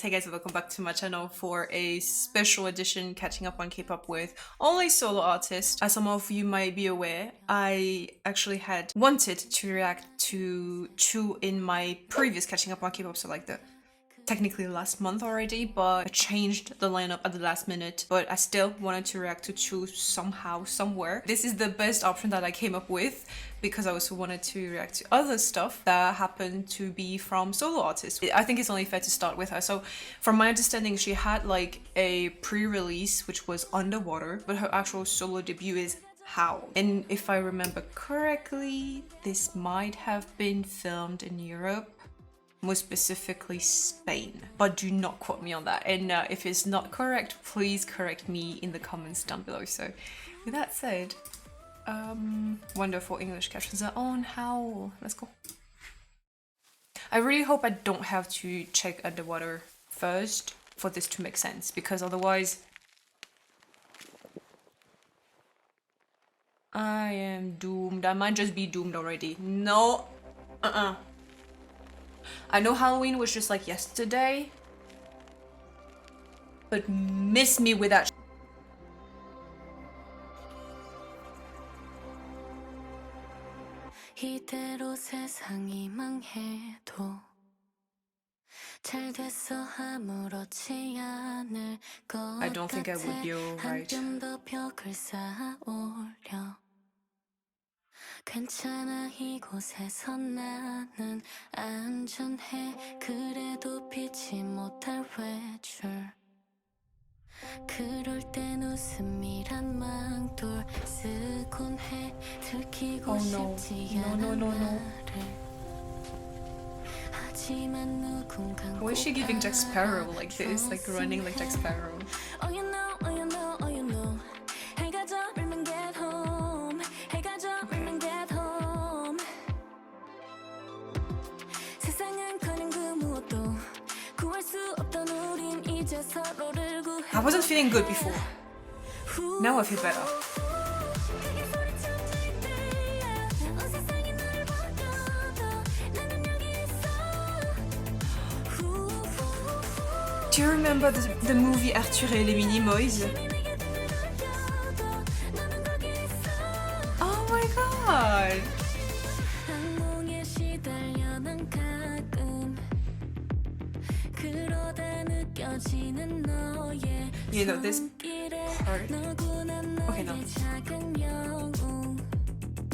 Hey guys, welcome back to my channel for a special edition catching up on K-pop with only solo artists. As some of you might be aware, I actually had wanted to react to Chuu in my previous catching up on K-pop, so like the technically last month already, but I changed the lineup at the last minute. But I still wanted to react to Chuu somehow, somewhere. This is the best option that I came up with because I also wanted to react to other stuff that happened to be from solo artists. I think it's only fair to start with her. So from my understanding, she had like a pre-release which was Underwater, but her actual solo debut is How. And if I remember correctly, this might have been filmed in Europe, more specifically Spain, but do not quote me on that. And if it's not correct, please correct me in the comments down below. So with that said, wonderful English captions are on. How? Let's go. I really hope I don't have to check Underwater first for this to make sense, because otherwise I am doomed. I might just be doomed already. No. I know Halloween was just like yesterday, but miss me with that. 이대로 세상이 망해도 잘 됐어 아무렇지 않을 것 같아. I don't think I would be alright. 한뼘 더 벽을 쌓아올려 괜찮아 이곳에서 나는 안전해 그래도 피치 못할 외출 그럴 땐 웃음이란 망돌 쓰곤 해 들키고 싶지 않은 나를 하지만 누군간 Why is she giving Jack Sparrow like this? Like running like Jack Sparrow. Oh you know, oh you know, oh you know 해가 져면 get home 해가 져면 get home 세상은커녕 그 무엇도 구할 수 없던 우린 이제 서로를 구해 I wasn't feeling good before. Now I feel better. Do you remember the movie Arthur et les Minimoys? Oh my god! You know this part? Okay, no.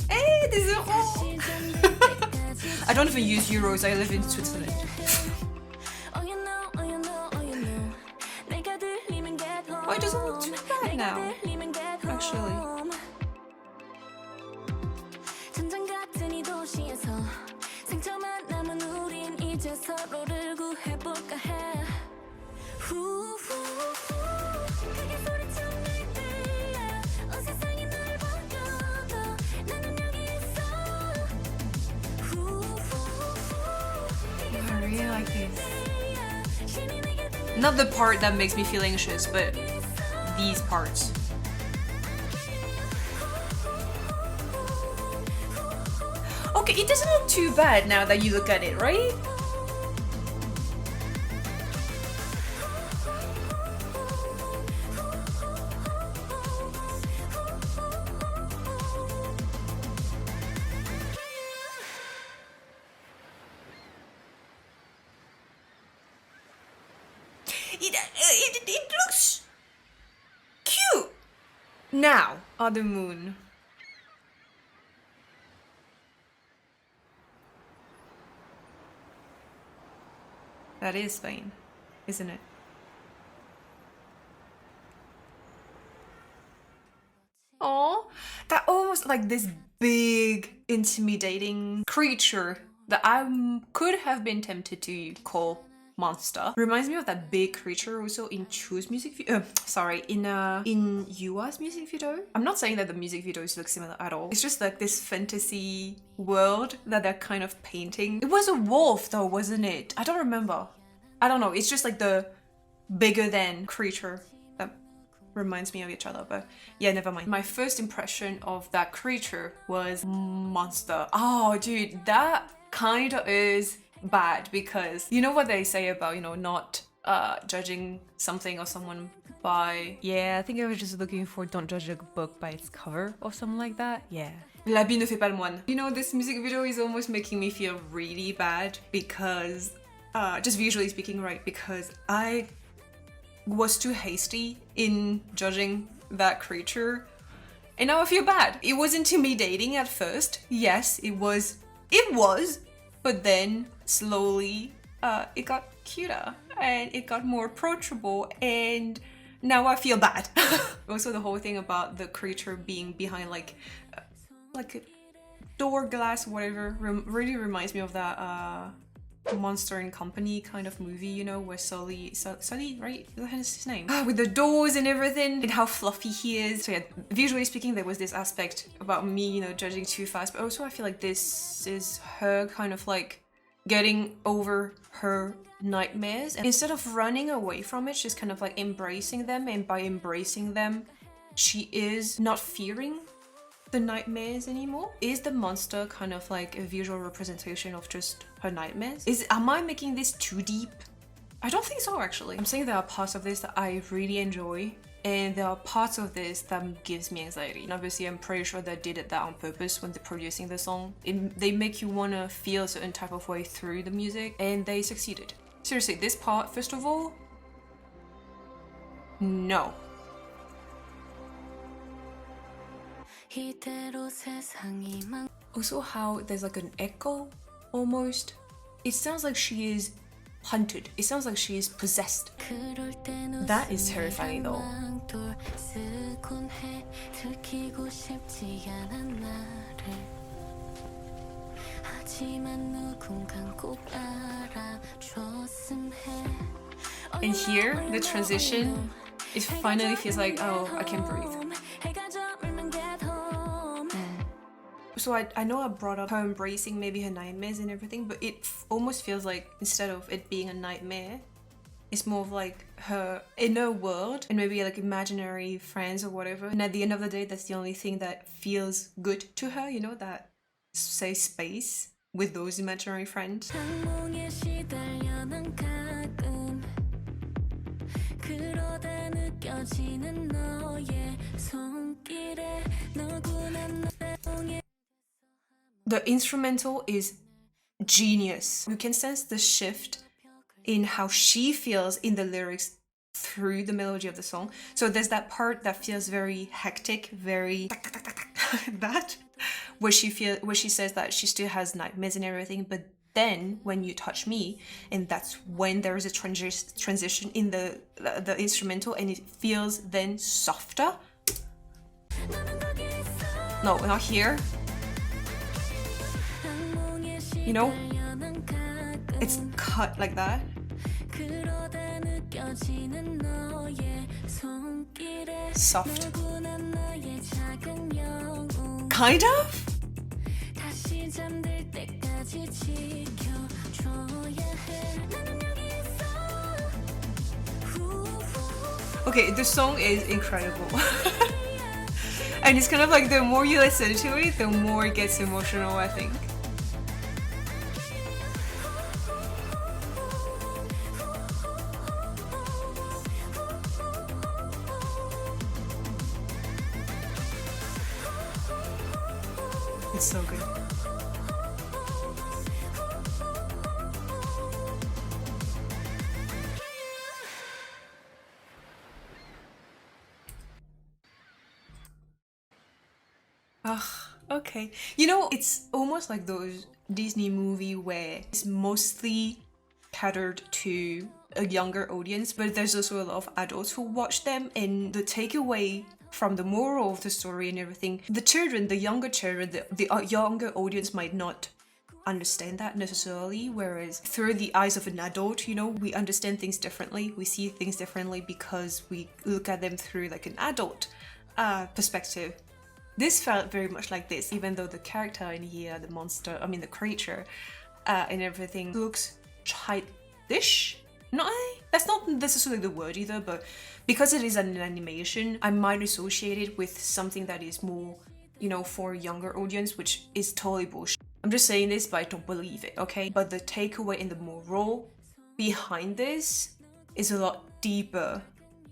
Hey, this is I don't even use euros, I live in Switzerland. Oh, it doesn't look too bad now, actually. I really like this. Not the part that makes me feel anxious, but these parts. Okay, it doesn't look too bad now that you look at it, right? It looks cute. Now, Other Moon. That is Spain, isn't it? Oh, that almost like this big, intimidating creature that I could have been tempted to call monster. Reminds me of that big creature also in Chuu's music video. In Yua's music video. I'm not saying that the music videos look similar at all. It's just like this fantasy world that they're kind of painting. It was a wolf though, wasn't it? I don't remember. I don't know. It's just like the bigger than creature that reminds me of each other. But yeah, never mind. My first impression of that creature was monster. Oh, dude, that kind of is bad, because you know what they say about, you know, not judging something or someone by... Yeah, I think I was just looking for don't judge a book by its cover or something like that. Yeah. L'habit ne fait pas le moine. You know, this music video is almost making me feel really bad because, just visually speaking, right, because I was too hasty in judging that creature and now I feel bad. It was intimidating at first. Yes, it was, but then slowly it got cuter and it got more approachable and now I feel bad. Also the whole thing about the creature being behind like a door glass, whatever, really reminds me of that Monster and Company kind of movie, you know, where Sully, right? That's his name. With the doors and everything, and how fluffy he is. So yeah, visually speaking, there was this aspect about me, you know, judging too fast, but also I feel like this is her kind of like getting over her nightmares. And instead of running away from it, she's kind of like embracing them, and by embracing them, she is not fearing the nightmares anymore. Is the monster kind of like a visual representation of just her nightmares? Am I making this too deep? I don't think so, actually. I'm saying there are parts of this that I really enjoy, and there are parts of this that gives me anxiety. And obviously I'm pretty sure they did that on purpose when they're producing the song. They make you want to feel a certain type of way through the music, and they succeeded. Seriously, this part, first of all, no. Also how there's like an echo almost. It sounds like she is hunted. It sounds like she is possessed. That is terrifying though. And here, the transition, it finally feels like, oh, I can breathe. So I know I brought up her embracing maybe her nightmares and everything, but it almost feels like instead of it being a nightmare, it's more of like her inner world and maybe like imaginary friends or whatever. And at the end of the day, that's the only thing that feels good to her, you know, that safe space with those imaginary friends. The instrumental is genius. You can sense the shift in how she feels in the lyrics through the melody of the song. So there's that part that feels very hectic, very that, where she says that she still has nightmares and everything, but then when you touch me, and that's when there is a transition in the instrumental, and it feels then softer. No, not here. You know, it's cut like that. Soft. Kind of? Okay, the song is incredible. And it's kind of like the more you listen to it, the more it gets emotional, I think. It's so good. Okay. You know, it's almost like those Disney movie where it's mostly catered to a younger audience, but there's also a lot of adults who watch them, and the takeaway from the moral of the story and everything, the younger children, the younger audience might not understand that necessarily, whereas through the eyes of an adult, you know, we understand things differently, we see things differently because we look at them through like an adult perspective. This felt very much like this, even though the character in here, the creature and everything looks childish. That's not necessarily the word either, but because it is an animation, I might associate it with something that is more, you know, for a younger audience, which is totally bullshit. I'm just saying this, but I don't believe it, okay? But the takeaway and the moral behind this is a lot deeper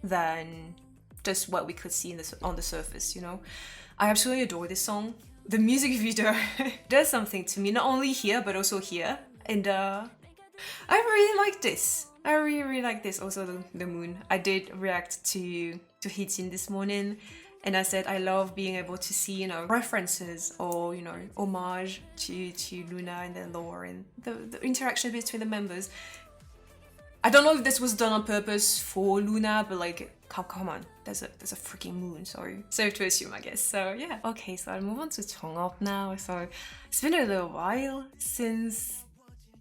than just what we could see on the surface, you know? I absolutely adore this song. The music video does something to me, not only here, but also here. And I really like this. I really like this. Also the moon. I did react to Hee-jin this morning, and I said I love being able to see, you know, references or, you know, homage to Luna and their lore and the interaction between the members. I don't know if this was done on purpose for Luna, but like, come on, there's a freaking moon, sorry. Safe to assume, I guess. So yeah. Okay, so I'll move on to Jongup now. So it's been a little while since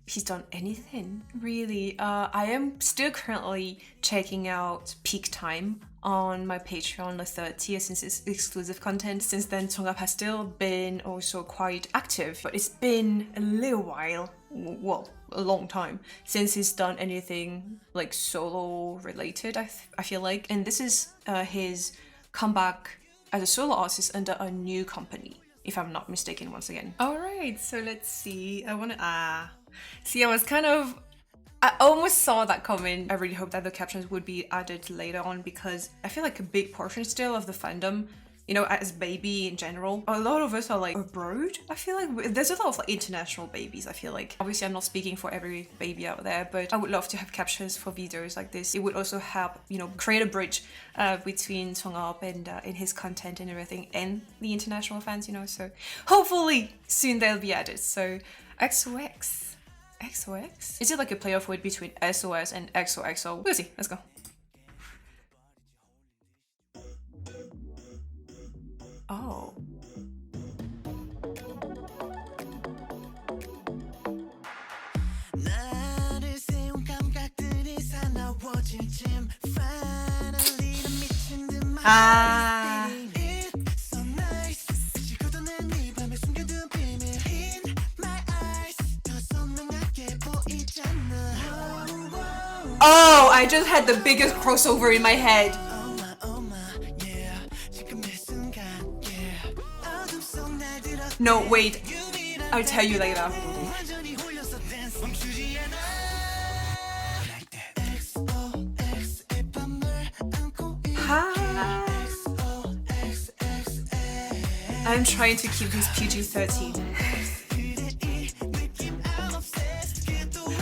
he's done anything, really. I am still currently checking out Peak Time on my Patreon on the 30th, since it's exclusive content. Since then, Jongup has still been also quite active, but it's been a little while, well, a long time, since he's done anything like solo related, I feel like. And this is his comeback as a solo artist under a new company, if I'm not mistaken, once again. Alright, so let's see. I almost saw that coming. I really hope that the captions would be added later on, because I feel like a big portion still of the fandom, you know, as baby in general, a lot of us are like abroad. I feel like there's a lot of like international babies, I feel like. Obviously I'm not speaking for every baby out there, but I would love to have captions for videos like this. It would also help, you know, create a bridge between Jongup and his content and everything and the international fans, you know, so hopefully soon they'll be added. So x.o.x. x.o.x? Is it like a playoff word between SOS and x.o.x? We'll see, let's go. Oh. Ah. Oh, I just had the biggest crossover in my head. No, wait. I'll tell you later. Hi. I'm trying to keep this PG-13.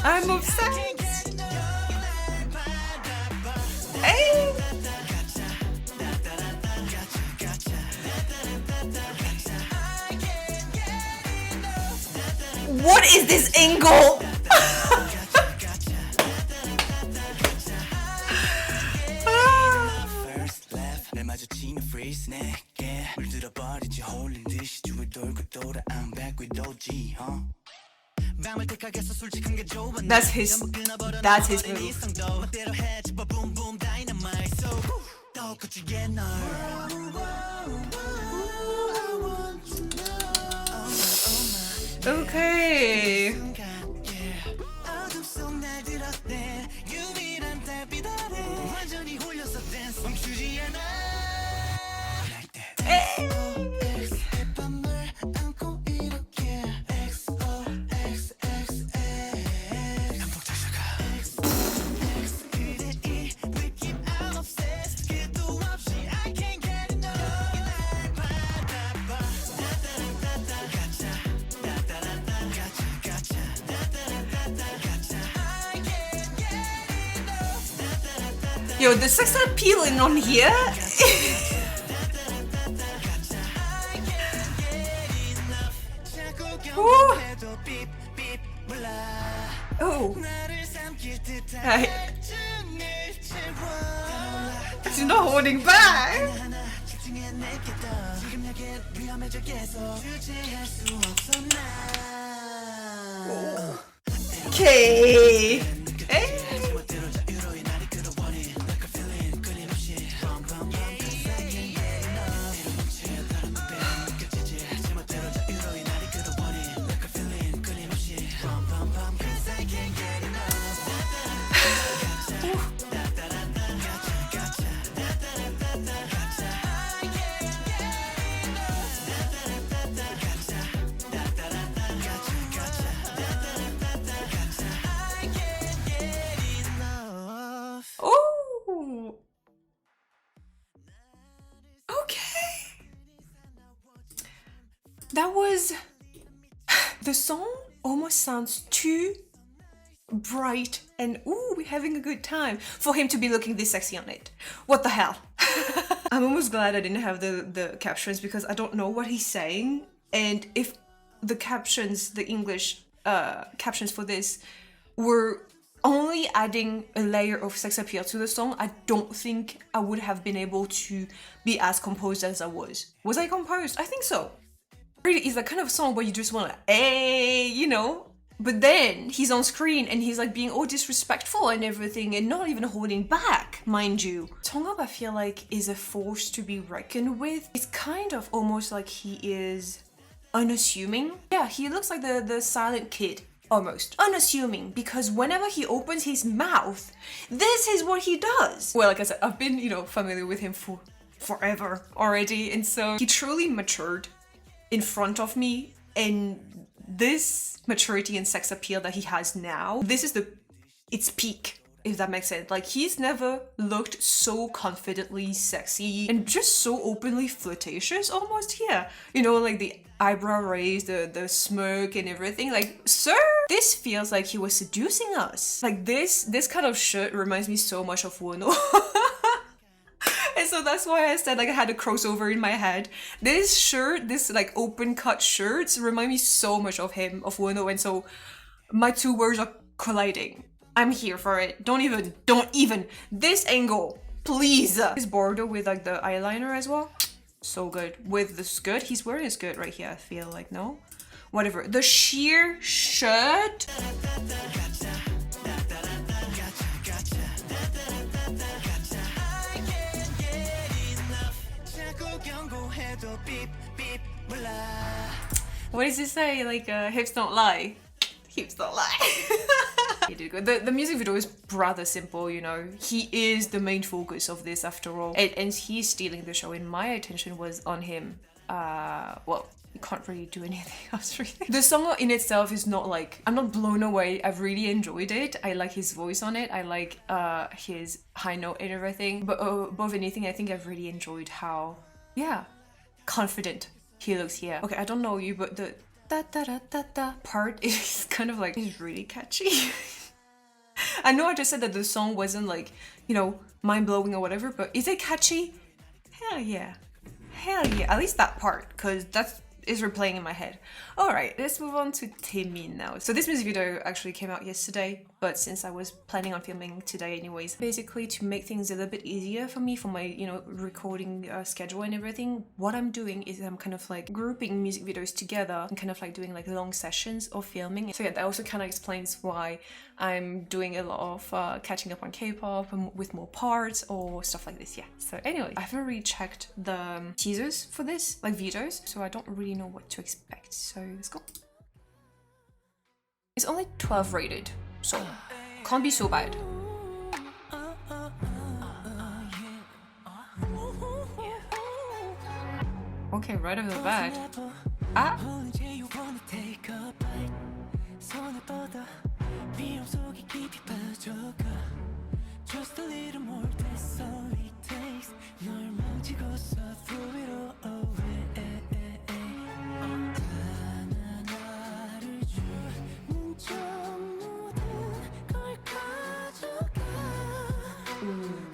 I'm obsessed. Hey. What is this angle? That's his move. Okay. Yo, the sex appealing on here. Oh. She's not holding back. Okay. the song almost sounds too bright and ooh, we're having a good time for him to be looking this sexy on it. What the hell? I'm almost glad I didn't have the captions because I don't know what he's saying, and if the captions, the English captions for this were only adding a layer of sex appeal to the song, I don't think I would have been able to be as composed as I was. Was I composed? I think so. Really, it's that kind of song where you just want to, hey, you know. But then he's on screen and he's like being all disrespectful and everything and not even holding back, mind you. Jongup, I feel like, is a force to be reckoned with. It's kind of almost like he is unassuming. Yeah, he looks like the silent kid, almost. Unassuming, because whenever he opens his mouth, this is what he does. Well, like I said, I've been, you know, familiar with him for forever already, and so he truly matured in front of me, and this maturity and sex appeal that he has now, this is its peak, if that makes sense. Like, he's never looked so confidently sexy and just so openly flirtatious almost here. You know, like the eyebrow raised, the smirk and everything. Like, sir, this feels like he was seducing us. Like, this kind of shirt reminds me so much of Wono. And so that's why I said, like, I had a crossover in my head. This shirt, this like open cut shirts remind me so much of him, of Wono, and so my two words are colliding. I'm here for it. Don't even. This angle, please. This border with like the eyeliner as well. So good. With the skirt, he's wearing a skirt right here, I feel like, no? Whatever. The sheer shirt. What does it say? Like, hips don't lie. Hips don't lie. He did good. The music video is rather simple, you know. He is the main focus of this after all. And he's stealing the show, and my attention was on him. Well, you can't really do anything else, really. The song in itself is not like, I'm not blown away. I've really enjoyed it. I like his voice on it. I like his high note and everything. But above anything, I think I've really enjoyed how, yeah, confident he looks here. Okay, I don't know you, but the da da da da da part is kind of like, it's really catchy. I know I just said that the song wasn't like, you know, mind-blowing or whatever, but is it catchy? Hell yeah. Hell yeah. At least that part, because that's is replaying in my head. Alright, let's move on to Taemin now. So this music video actually came out yesterday, but since I was planning on filming today anyways, basically to make things a little bit easier for me for my, you know, recording schedule and everything, what I'm doing is I'm kind of like grouping music videos together and kind of like doing like long sessions of filming. So yeah, that also kind of explains why I'm doing a lot of catching up on K-pop with more parts or stuff like this, yeah. So anyway, I haven't really checked the teasers for this, like videos, so I don't really know what to expect. So let's go. It's only 12 rated, so can't be so bad. Okay, right off the bat. Ah! Just a little more, that's all it takes. 널 만지고서 throw it all away. 나를 주는 전부든 걸 가져가.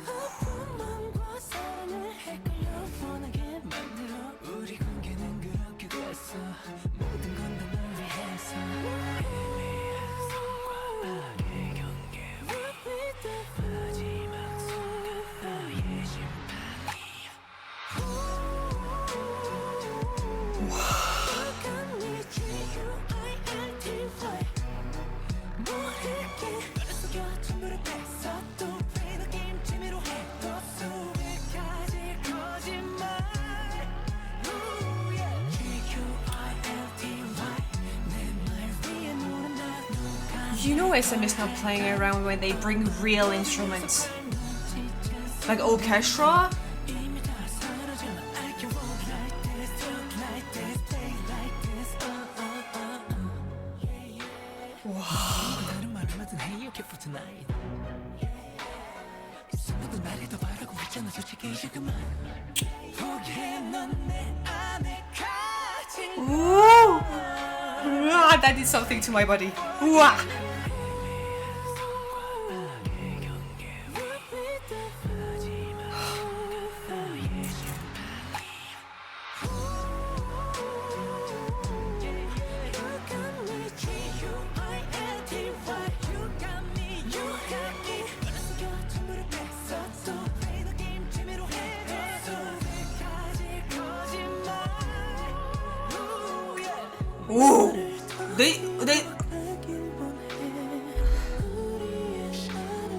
아픔과 사랑을 헷갈려 원하게 만들어 우리 관계는 그렇게 됐어. 모든 건 다 널 위해서. You know SM is not playing around when they bring real instruments. Like orchestra? Ooh. god, that did something to my body. Wah! Ooh, they.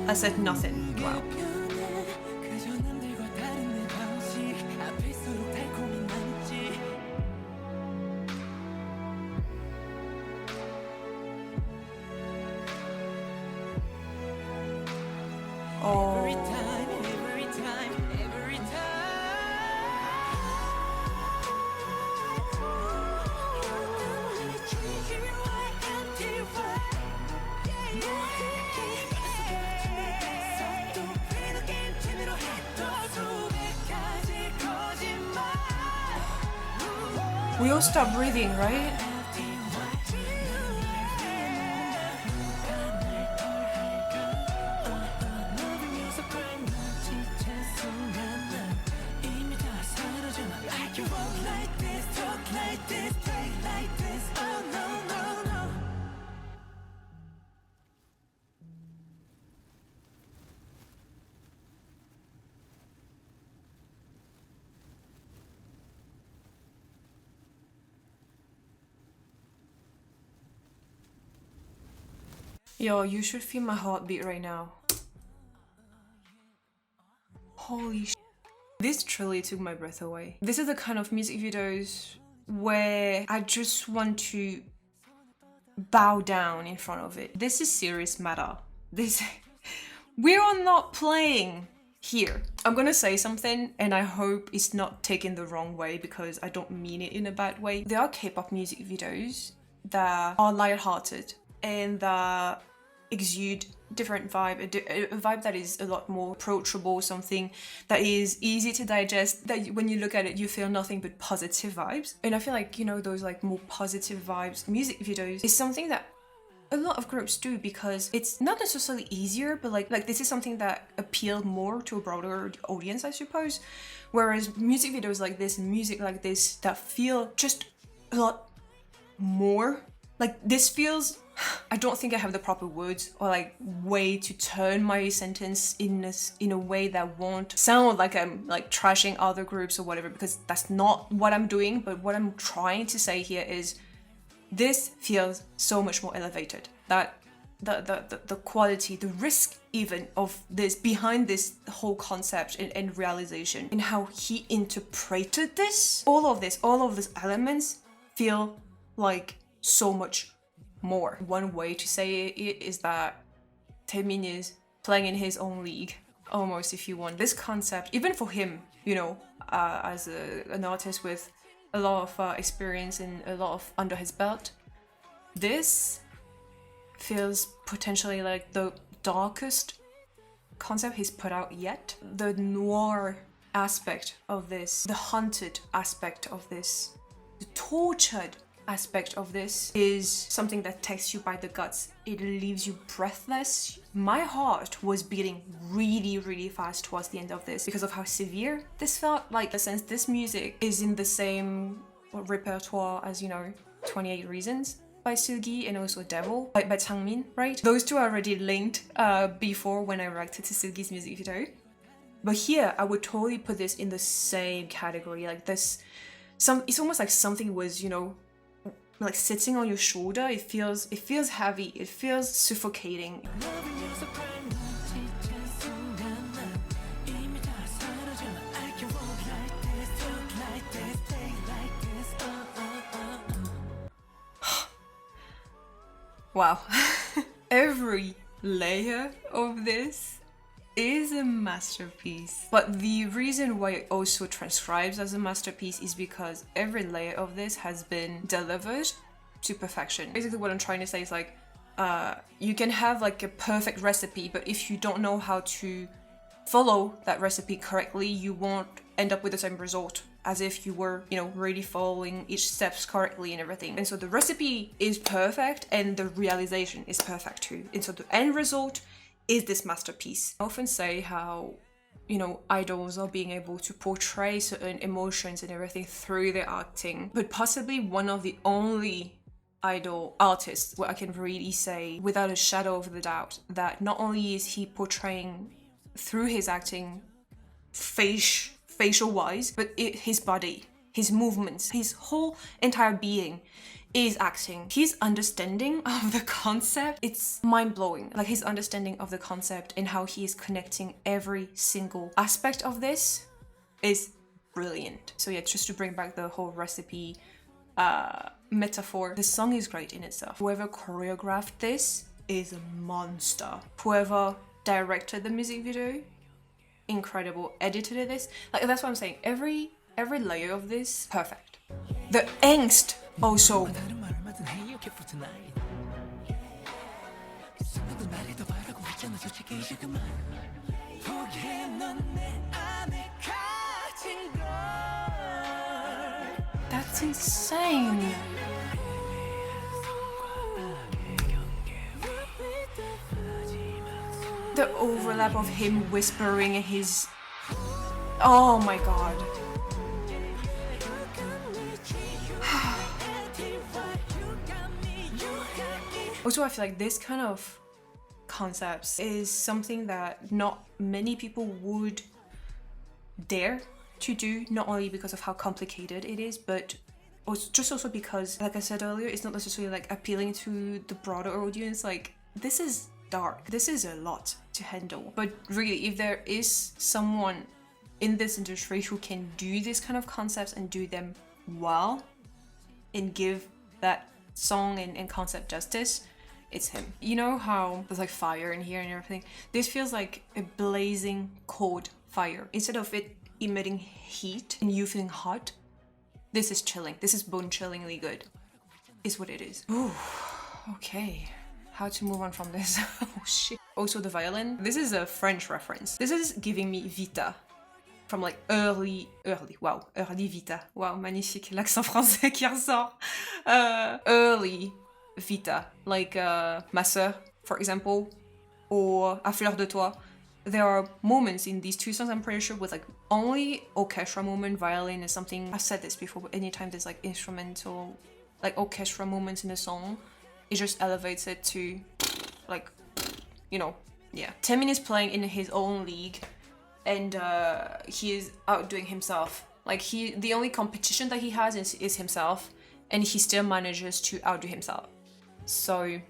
I said nothing. Wow. Oh. We all stop breathing, right? Yo, you should feel my heartbeat right now. Holy sh**. This truly took my breath away. This is the kind of music videos where I just want to bow down in front of it. This is serious matter. We are not playing here. I'm gonna say something and I hope it's not taken the wrong way because I don't mean it in a bad way. There are K-pop music videos that are lighthearted and that exude different vibe, a vibe that is a lot more approachable, something that is easy to digest, that when you look at it you feel nothing but positive vibes. And I feel like, you know, those like more positive vibes music videos is something that a lot of groups do because it's not necessarily easier, but like this is something that appealed more to a broader audience, I suppose. Whereas music videos like this and music like this that feel just a lot more like this feels, I don't think I have the proper words or like way to turn my sentence in a way that won't sound like I'm like trashing other groups or whatever, because that's not what I'm doing. But what I'm trying to say here is this feels so much more elevated. That the quality, the risk even of this, behind this whole concept and realization, and how he interpreted this, all of these elements feel like so much more. One way to say it is that Taemin is playing in his own league, almost, if you want. This concept, even for him, you know, as an artist with a lot of experience and a lot of under his belt, this feels potentially like the darkest concept he's put out yet. The noir aspect of this, the haunted aspect of this, the tortured aspect of this is something that takes you by the guts. It leaves you breathless. My heart was beating really, really fast towards the end of this because of how severe this felt. Like, since this music is in the same repertoire as, you know, 28 Reasons by Seulgi and also Devil by Taemin, right? Those two are already linked before when I reacted to Seulgi's music video. But here, I would totally put this in the same category. Like this, it's almost like something was, you know, like sitting on your shoulder. It feels heavy. It feels suffocating. Wow. Every layer of this is a masterpiece. But the reason why it also transcribes as a masterpiece is because every layer of this has been delivered to perfection. Basically what I'm trying to say is like, you can have like a perfect recipe, but if you don't know how to follow that recipe correctly, you won't end up with the same result as if you were, you know, really following each steps correctly and everything. And so the recipe is perfect and the realization is perfect too. And so the end result is this masterpiece. I often say how, you know, idols are being able to portray certain emotions and everything through their acting, but possibly one of the only idol artists where I can really say without a shadow of a doubt that not only is he portraying through his acting facial wise, but his body, his movements, his whole entire being is acting. His understanding of the concept, it's mind-blowing. Like his understanding of the concept and how he is connecting every single aspect of this is brilliant. So yeah, just to bring back the whole recipe metaphor, the song is great in itself. Whoever choreographed this is a monster. Whoever directed the music video, incredible. Edited this, like that's what I'm saying. Every layer of this, perfect. The angst also. That's insane. The overlap of him whispering his... Oh my god. Also, I feel like this kind of concepts is something that not many people would dare to do, not only because of how complicated it is, but also because, like I said earlier, it's not necessarily like appealing to the broader audience. Like, this is dark, this is a lot to handle. But really, if there is someone in this industry who can do this kind of concepts and do them well and give that song and concept justice, it's him. You know how there's like fire in here and everything? This feels like a blazing cold fire. Instead of it emitting heat and you feeling hot, this is chilling. This is bone-chillingly good, is what it is. Ooh, okay. How to move on from this? Oh shit. Also the violin. This is a French reference. This is giving me Vita. From like early Vita. Wow, magnifique, l'accent français qui ressort. Early Vita, like Ma Sœur, for example, or A Fleur de Toi. There are moments in these two songs, I'm pretty sure, with like only orchestra moment, violin is something, I've said this before, but anytime there's like instrumental, like orchestra moments in a song, it just elevates it to like, you know, yeah. Taemin is playing in his own league and he is outdoing himself. Like the only competition that he has is himself, and he still manages to outdo himself. So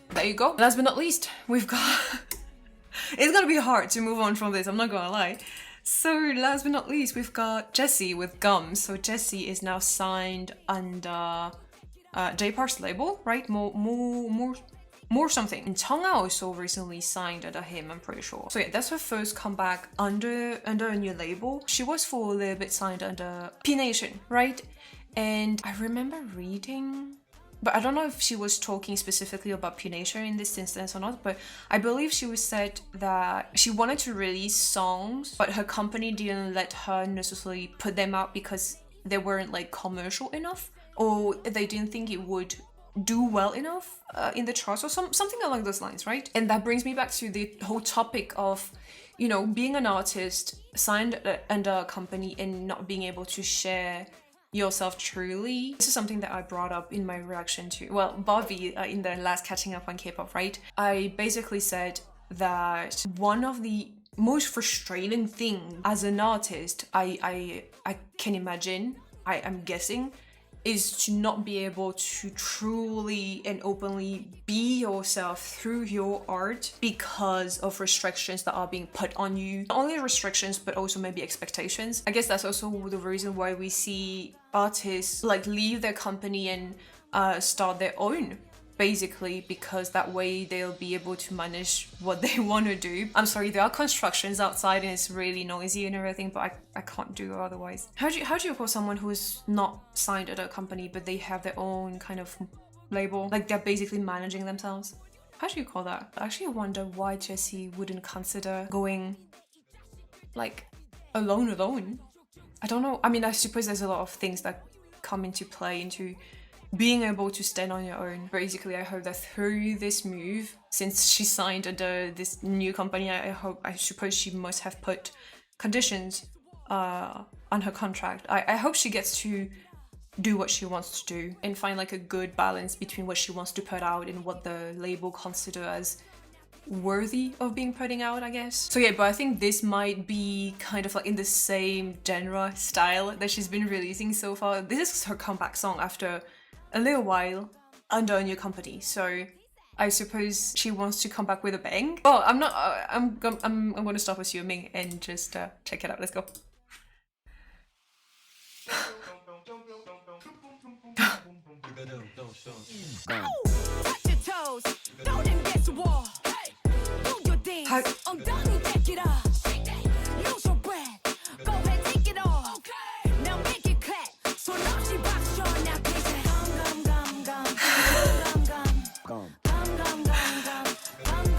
there you go. Last but not least, we've got... It's gonna be hard to move on from this, I'm not gonna lie. So last but not least, we've got Jessi with Gum. So Jessi is now signed under J-Park's label, right? More something. And Tonga also recently signed under him, I'm pretty sure. So yeah, that's her first comeback under a new label. She was for a little bit signed under P Nation, right? And I remember reading, but I don't know if she was talking specifically about P Nation in this instance or not, but I believe she was said that she wanted to release songs, but her company didn't let her necessarily put them out because they weren't like commercial enough, or they didn't think it would do well enough in the charts or something along those lines, right? And that brings me back to the whole topic of, you know, being an artist signed under a company and not being able to share yourself truly. This is something that I brought up in my reaction to, well, Bobby in the last Catching Up on K-Pop, right? I basically said that one of the most frustrating things as an artist, I can imagine, I'm guessing, is to not be able to truly and openly be yourself through your art because of restrictions that are being put on you. Not only restrictions, but also maybe expectations. I guess that's also the reason why we see artists like leave their company and start their own, basically, because that way they'll be able to manage what they want to do. I'm sorry, there are constructions outside and it's really noisy and everything, but I can't do otherwise. How do you call someone who is not signed at a company but they have their own kind of label, like they're basically managing themselves? How do you call that? Actually, I wonder why Jessi wouldn't consider going like alone I don't know. I mean, I suppose there's a lot of things that come into play into being able to stand on your own. Basically, I hope that through this move, since she signed under this new company, I suppose she must have put conditions on her contract. I hope she gets to do what she wants to do and find like a good balance between what she wants to put out and what the label consider as worthy of being putting out, I guess. So yeah, but I think this might be kind of like in the same genre style that she's been releasing so far. This is her comeback song after a little while under a new company, so I suppose she wants to come back with a bang. Oh, I'm gonna stop assuming and just check it out. Let's go. How-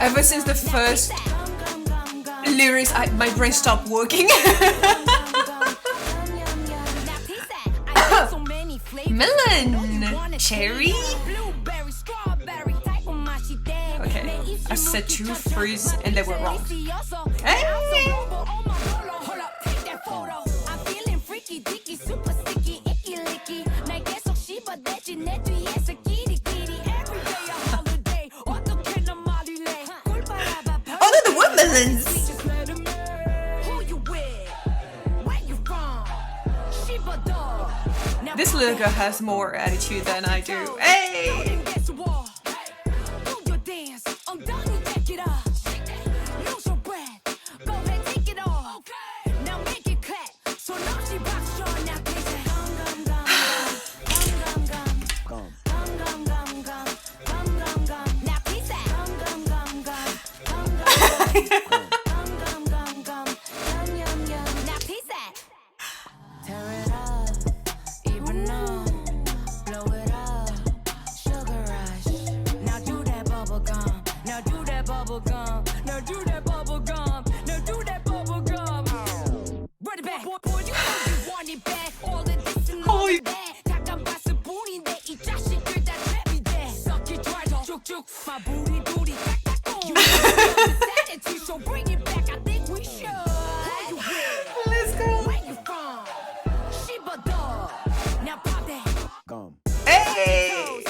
Ever since the first lyrics, my brain stopped working. Melon, cherry. Okay, I said two fruits and they were wrong. Hey! Oh, they're the watermelons! This little girl has more attitude than I do. Hey! Let's go. Hey!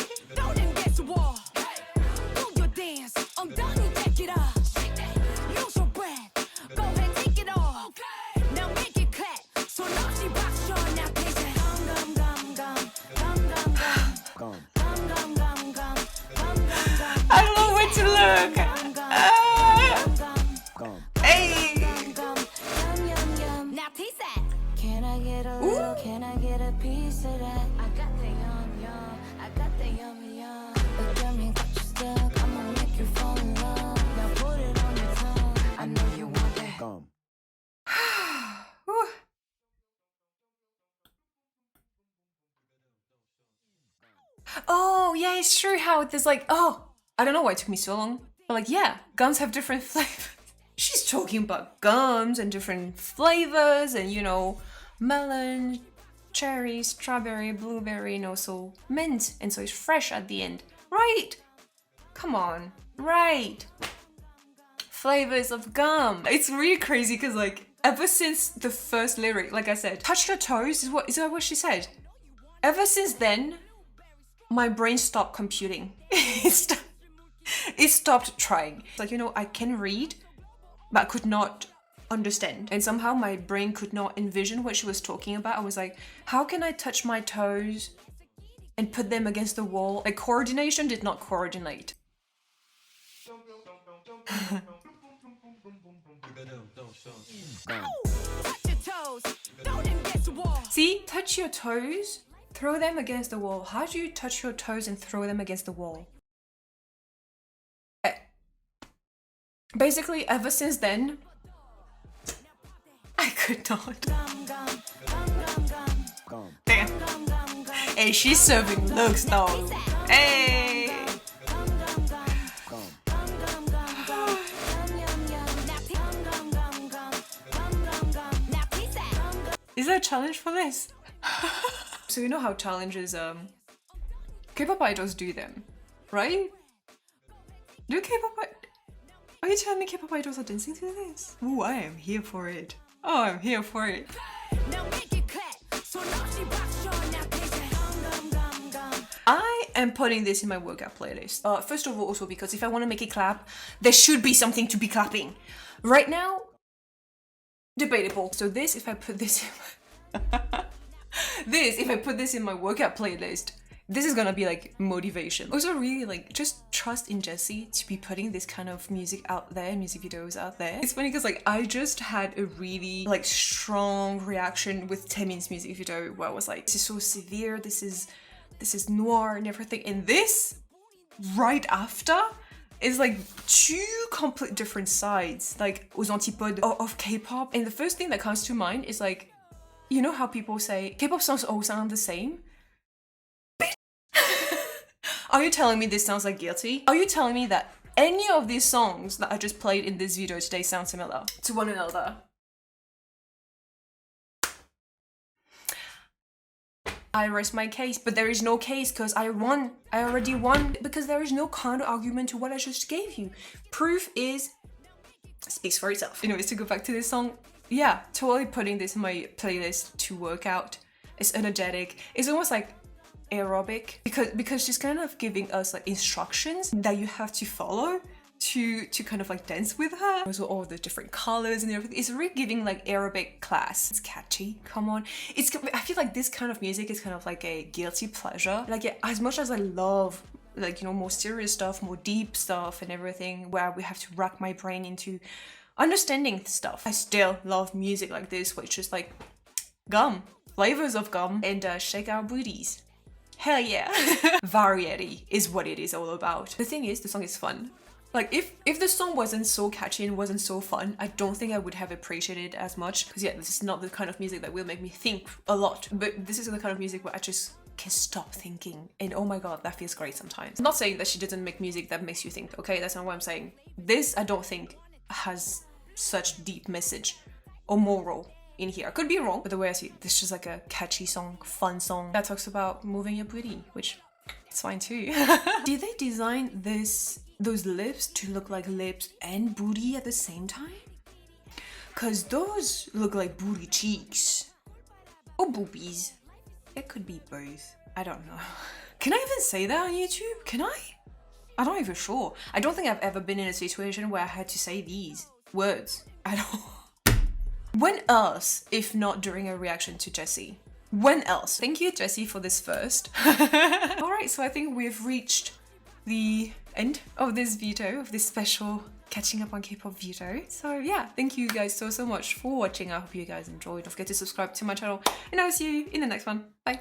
I don't know where to look. Hey! Can I get a little, can I get a piece of that? I got the yum yum, I got the yummy yum. But that means that you stuck, I'm gonna make you fall in love. Now put it on your tongue, I know you want that. Oh, yeah, it's true how there's like, oh, I don't know why it took me so long. But like, yeah, gums have different flavors. She's talking about gums and different flavors and, you know, melon, cherry, strawberry, blueberry, and also mint. And so it's fresh at the end. Right? Come on. Right. Flavors of gum. It's really crazy because like, ever since the first lyric, like I said, touch your toes, is that what she said? Ever since then, my brain stopped computing. It stopped trying. Like, you know, I can read, but I could not understand. And somehow my brain could not envision what she was talking about. I was like, how can I touch my toes and put them against the wall? Like, coordination did not coordinate. See, touch your toes, throw them against the wall. How do you touch your toes and throw them against the wall? Basically, ever since then, I could not. Damn. Hey, she's serving looks though. Hey. Is there a challenge for this? So you know how challenges K-pop idols do them, right? Do K-pop Are you telling me K-pop idols are dancing to this? Ooh, I am here for it. Oh, I'm here for it. I am putting this in my workout playlist. First of all, also because if I want to make it clap, there should be something to be clapping. Right now, debatable. So this, if I put this in my if I put this in my workout playlist, this is gonna be like motivation. Also really like just trust in Jessi to be putting this kind of music out there, music videos out there. It's funny because like I just had a really like strong reaction with Taemin's music video where I was like, this is so severe, this is noir and everything. And this right after is like two complete different sides, like aux antipodes of K-pop. And the first thing that comes to mind is like, you know how people say K-pop songs all sound the same? Are you telling me this sounds like Guilty? Are you telling me that any of these songs that I just played in this video today sound similar to one another? I rest my case, but there is no case because I won. I already won because there is no counter argument to what I just gave you. Proof speaks for itself. Anyways, to go back to this song, yeah, totally putting this in my playlist to work out. It's energetic. It's almost like aerobic because she's kind of giving us like instructions that you have to follow to kind of like dance with her. Also all the different colors and everything. It's really giving like aerobic class. It's catchy, come on. I feel like this kind of music is kind of like a guilty pleasure. Like yeah, as much as I love like, you know, more serious stuff, more deep stuff and everything where we have to rack my brain into understanding stuff, I still love music like this where it's just like gum, flavors of gum, and shake our booties. Hell yeah. Variety is what it is all about. The thing is, the song is fun. Like if the song wasn't so catchy and wasn't so fun, I don't think I would have appreciated it as much. Because yeah, this is not the kind of music that will make me think a lot. But this is the kind of music where I just can stop thinking. And oh my god, that feels great sometimes. I'm not saying that she doesn't make music that makes you think, okay? That's not what I'm saying. This, I don't think, has such deep message or moral in here. I could be wrong, but the way I see it, this is just like a catchy song, fun song that talks about moving your booty, which it's fine too. Did they design those lips to look like lips and booty at the same time? Cause those look like booty cheeks. Or boobies. It could be both. I don't know. Can I even say that on YouTube? Can I? I'm not even sure. I don't think I've ever been in a situation where I had to say these words at all. When else, if not during a reaction to Jessi? When else? Thank you, Jessi, for this first. Alright, so I think we've reached the end of this video, of this special catching up on K-pop video. So yeah, thank you guys so much for watching. I hope you guys enjoyed. Don't forget to subscribe to my channel and I'll see you in the next one. Bye!